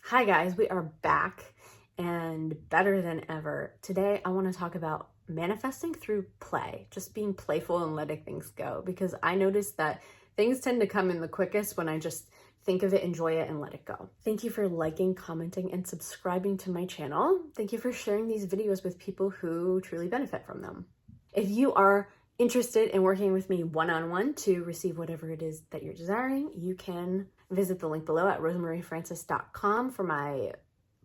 Hi guys, we are back and better than ever. Today I want to talk about manifesting through play, just being playful and letting things go, because I noticed that things tend to come in the quickest when I just think of it, enjoy it, and let it go. Thank you for liking, commenting, and subscribing to my channel. Thank you for sharing these videos with people who truly benefit from them. If you are interested in working with me one-on-one to receive whatever it is that you're desiring, you can visit the link below at rosemarifrancis.com for my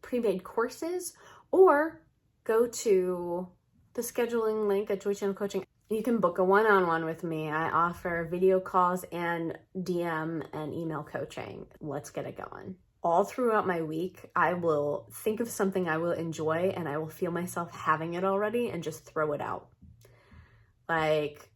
pre-made courses, or go to the scheduling link at Joy Channel Coaching. You can book a one-on-one with me. I offer video calls and DM and email coaching. Let's get it going. All throughout my week, I will think of something I will enjoy and I will feel myself having it already and just throw it out. Like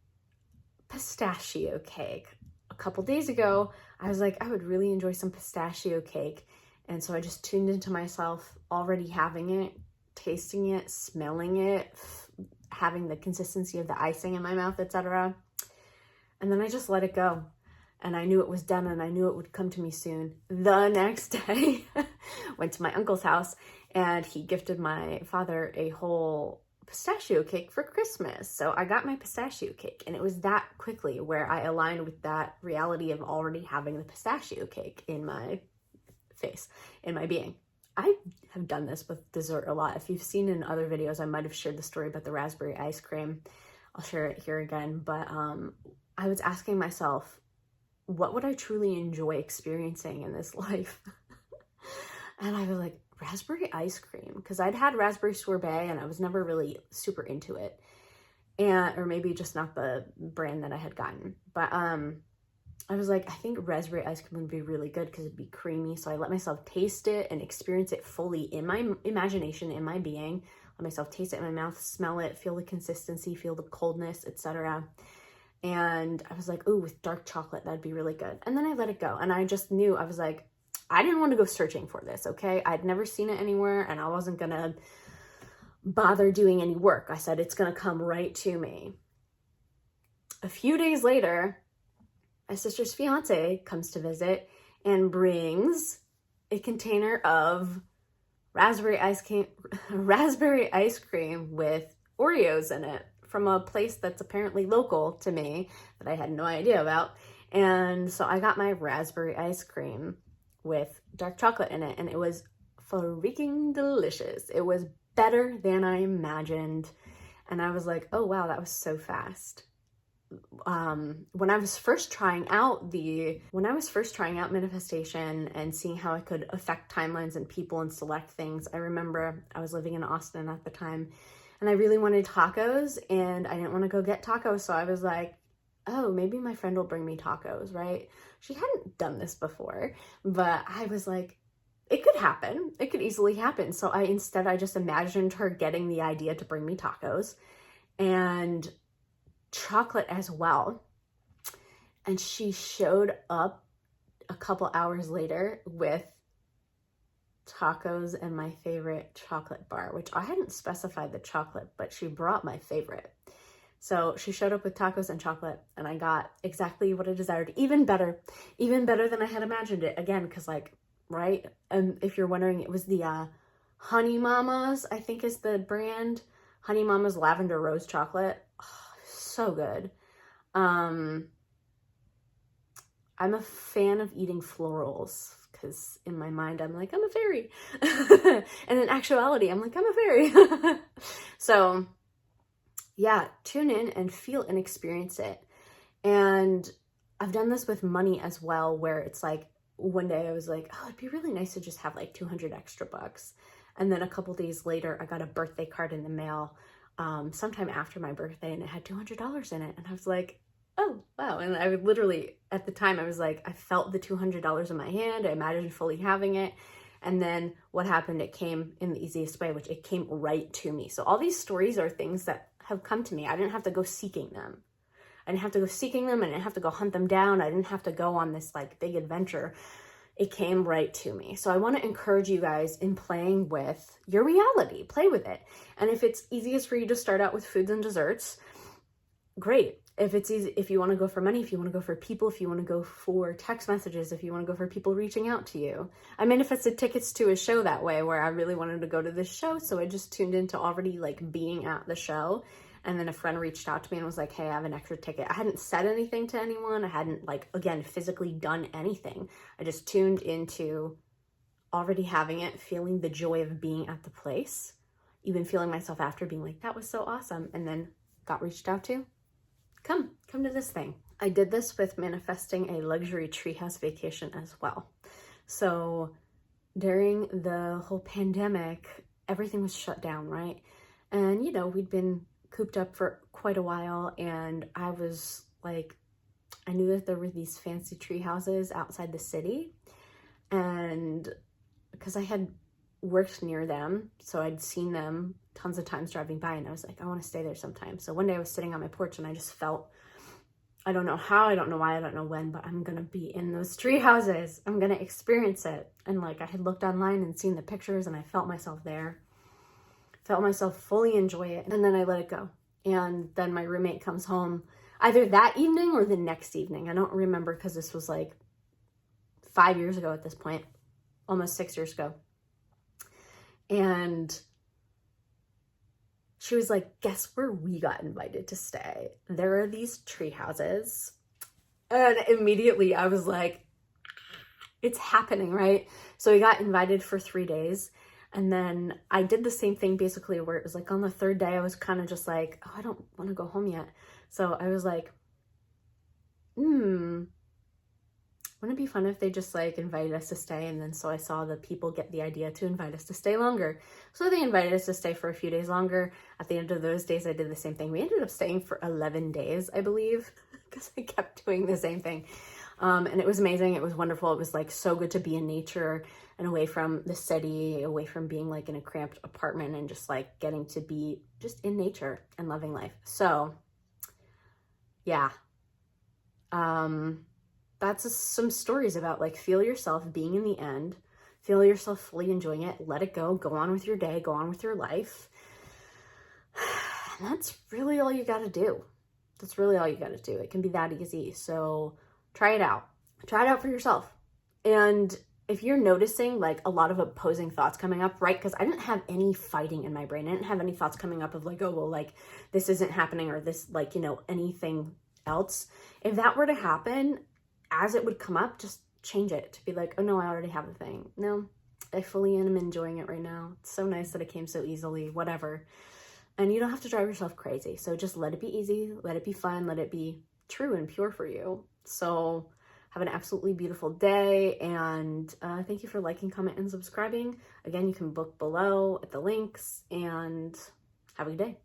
pistachio cake. A couple days ago, I was like, I would really enjoy some pistachio cake. And so I just tuned into myself already having it, tasting it, smelling it, having the consistency of the icing in my mouth, etc. And then I just let it go. And I knew it was done and I knew it would come to me soon. The next day, went to my uncle's house and he gifted my father a whole pistachio cake for Christmas. So I got my pistachio cake, and it was that quickly where I aligned with that reality of already having the pistachio cake in my face, in my being. I have done this with dessert a lot. If you've seen in other videos, I might have shared the story about the raspberry ice cream. I'll share it here again. But I was asking myself, what would I truly enjoy experiencing in this life? And I was like, raspberry ice cream, because I'd had raspberry sorbet and I was never really super into it, and or maybe just not the brand that I had gotten. But I was like, I think raspberry ice cream would be really good because it'd be creamy. So I let myself taste it and experience it fully in my imagination, in my being. Let myself taste it in my mouth, smell it, feel the consistency, feel the coldness, etc. And I was like, oh, with dark chocolate, that'd be really good. And then I let it go, and I just knew, I was like, I didn't want to go searching for this, okay? I'd never seen it anywhere, and I wasn't going to bother doing any work. I said, it's going to come right to me. A few days later, my sister's fiance comes to visit and brings a container of raspberry ice cream with Oreos in it from a place that's apparently local to me that I had no idea about. And so I got my raspberry ice cream with dark chocolate in it, and it was freaking delicious. It was better than I imagined, and I was like, oh wow, that was so fast. When I was first trying out manifestation and seeing how it could affect timelines and people and select things, I remember I was living in Austin at the time, and I really wanted tacos, and I didn't want to go get tacos, so I was like, oh, maybe my friend will bring me tacos, right? She hadn't done this before, but I was like, it could happen. It could easily happen. So I just imagined her getting the idea to bring me tacos and chocolate as well. And she showed up a couple hours later with tacos and my favorite chocolate bar, which I hadn't specified the chocolate, but she brought my favorite. So she showed up with tacos and chocolate, and I got exactly what I desired. Even better than I had imagined it. Again, because like, right? And if you're wondering, it was the Honey Mama's, I think is the brand. Honey Mama's Lavender Rose Chocolate. Oh, so good. I'm a fan of eating florals, because in my mind, I'm like, I'm a fairy. And in actuality, I'm like, I'm a fairy. So yeah, tune in and feel and experience it. And I've done this with money as well, where it's like, one day I was like, oh, it'd be really nice to just have like 200 extra bucks. And then a couple days later, I got a birthday card in the mail sometime after my birthday, and it had $200 in it. And I was like, oh, wow. And I would literally, at the time, I was like, I felt the $200 in my hand. I imagined fully having it. And then what happened, it came in the easiest way, which it came right to me. So all these stories are things that have come to me. I didn't have to go seeking them. I didn't have to go seeking them. I didn't have to go hunt them down. I didn't have to go on this like big adventure. It came right to me. So I want to encourage you guys in playing with your reality. Play with it. And if it's easiest for you to start out with foods and desserts, great. If it's easy, if you want to go for money, if you want to go for people, if you want to go for text messages, if you want to go for people reaching out to you. I manifested tickets to a show that way where I really wanted to go to this show. So I just tuned into already like being at the show. And then a friend reached out to me and was like, hey, I have an extra ticket. I hadn't said anything to anyone. I hadn't like, again, physically done anything. I just tuned into already having it, feeling the joy of being at the place, even feeling myself after being like, that was so awesome. And then got reached out to. Come to this thing. I did this with manifesting a luxury treehouse vacation as well. So during the whole pandemic, everything was shut down, right? And, you know, we'd been cooped up for quite a while, and I was like, I knew that there were these fancy tree houses outside the city, and because I had worked near them, so I'd seen them tons of times driving by, and I was like, I want to stay there sometime. So one day I was sitting on my porch and I just felt, I don't know how, I don't know why, I don't know when, but I'm gonna be in those tree houses. I'm gonna experience it. And like, I had looked online and seen the pictures, and I felt myself there, felt myself fully enjoy it. And then I let it go. And then my roommate comes home either that evening or the next evening. I don't remember, because this was like 5 years ago at this point, almost 6 years ago. And she was like, guess where we got invited to stay? There are these tree houses. And immediately I was like, it's happening, right? So we got invited for 3 days. And then I did the same thing basically, where it was like on the third day, I was kind of just like, oh, I don't want to go home yet. So I was like, wouldn't it be fun if they just like invited us to stay? And then so I saw the people get the idea to invite us to stay longer. So they invited us to stay for a few days longer. At the end of those days, I did the same thing. We ended up staying for 11 days, I believe, because I kept doing the same thing. And it was amazing. It was wonderful. It was like so good to be in nature and away from the city, away from being like in a cramped apartment, and just like getting to be just in nature and loving life. So yeah, that's just some stories about like, feel yourself being in the end, feel yourself fully enjoying it, let it go on with your day, go on with your life. And that's really all you got to do. That's really all you got to do. It can be that easy. So try it out for yourself. And if you're noticing like a lot of opposing thoughts coming up, right? Because I didn't have any fighting in my brain. I didn't have any thoughts coming up of like, oh, well, like this isn't happening, or this, like, you know, anything else. If that were to happen, as it would come up, just change it to be like, oh no, I already have the thing. No, I fully am enjoying it right now. It's so nice that it came so easily, whatever. And you don't have to drive yourself crazy. So just let it be easy, let it be fun, let it be true and pure for you. So have an absolutely beautiful day, and thank you for liking, comment, and subscribing. Again, you can book below at the links, and have a good day.